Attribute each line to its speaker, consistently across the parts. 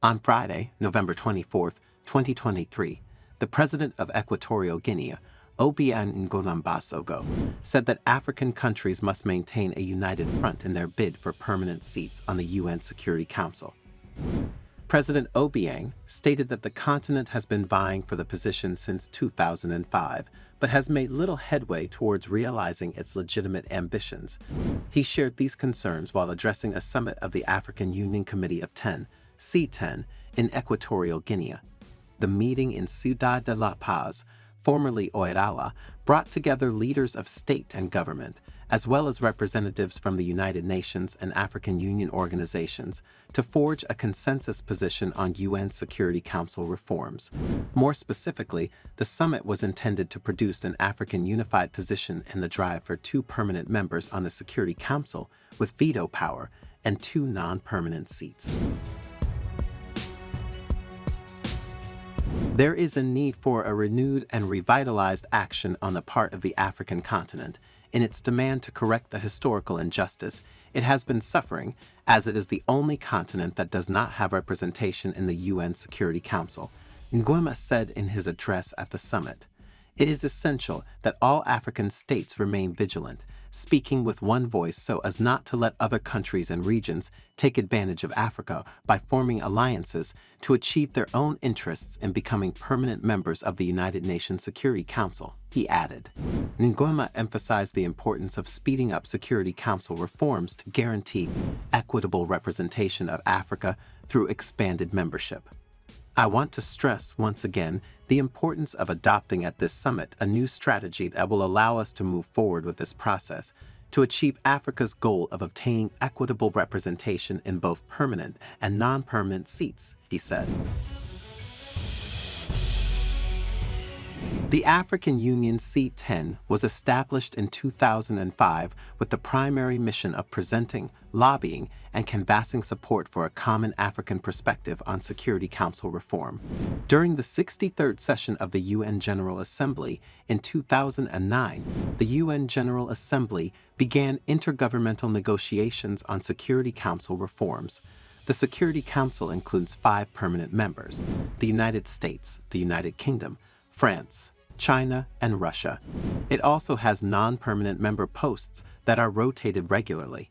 Speaker 1: On Friday, November 24, 2023, the president of Equatorial Guinea, Obiang Nguema Mbasogo, said that African countries must maintain a united front in their bid for permanent seats on the UN Security Council. President Obiang stated that the continent has been vying for the position since 2005, but has made little headway towards realizing its legitimate ambitions. He shared these concerns while addressing a summit of the African Union Committee of 10, C10, in Equatorial Guinea. The meeting in Ciudad de La Paz, formerly Oyala, brought together leaders of state and government, as well as representatives from the United Nations and African Union organizations, to forge a consensus position on UN Security Council reforms. More specifically, the summit was intended to produce an African unified position in the drive for 2 permanent members on the Security Council with veto power and 2 non-permanent seats. There is a need for a renewed and revitalized action on the part of the African continent in its demand to correct the historical injustice it has been suffering, as it is the only continent that does not have representation in the UN Security Council, Nguema said in his address at the summit. It is essential that all African states remain vigilant, speaking with one voice so as not to let other countries and regions take advantage of Africa by forming alliances to achieve their own interests in becoming permanent members of the United Nations Security Council, he added. Nguema emphasized the importance of speeding up Security Council reforms to guarantee equitable representation of Africa through expanded membership. I want to stress once again the importance of adopting at this summit a new strategy that will allow us to move forward with this process to achieve Africa's goal of obtaining equitable representation in both permanent and non-permanent seats, he said. The African Union C10 was established in 2005 with the primary mission of presenting, lobbying, and canvassing support for a common African perspective on Security Council reform. During the 63rd session of the UN General Assembly in 2009, the UN General Assembly began intergovernmental negotiations on Security Council reforms. The Security Council includes 5 permanent members: the United States, the United Kingdom, France, China, and Russia. It also has non-permanent member posts that are rotated regularly.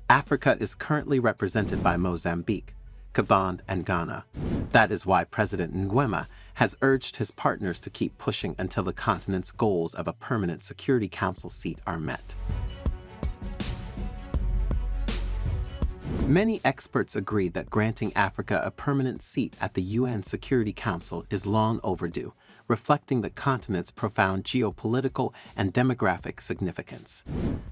Speaker 1: Africa is currently represented by Mozambique, Gabon, and Ghana. That is why President Nguema has urged his partners to keep pushing until the continent's goals of a permanent Security Council seat are met. Many experts agree that granting Africa a permanent seat at the UN Security Council is long overdue, reflecting the continent's profound geopolitical and demographic significance.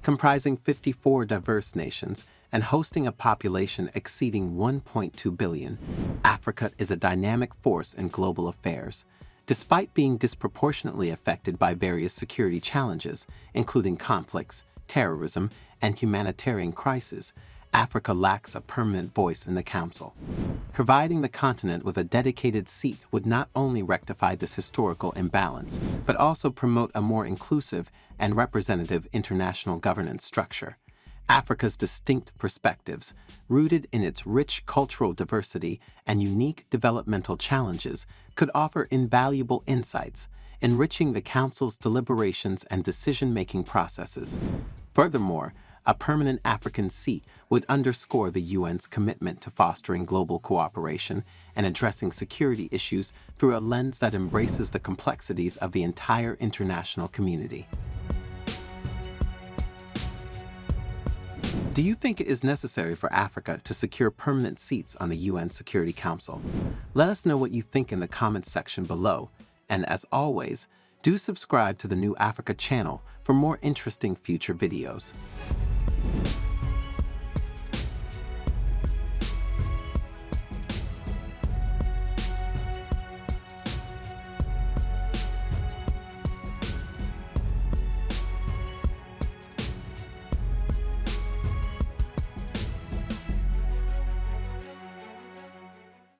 Speaker 1: Comprising 54 diverse nations and hosting a population exceeding 1.2 billion, Africa is a dynamic force in global affairs. Despite being disproportionately affected by various security challenges, including conflicts, terrorism, and humanitarian crises, Africa lacks a permanent voice in the Council. Providing the continent with a dedicated seat would not only rectify this historical imbalance, but also promote a more inclusive and representative international governance structure. Africa's distinct perspectives, rooted in its rich cultural diversity and unique developmental challenges, could offer invaluable insights, enriching the Council's deliberations and decision-making processes. Furthermore, a permanent African seat would underscore the UN's commitment to fostering global cooperation and addressing security issues through a lens that embraces the complexities of the entire international community. Do you think it is necessary for Africa to secure permanent seats on the UN Security Council? Let us know what you think in the comments section below, and as always, do subscribe to the New Africa channel for more interesting future videos.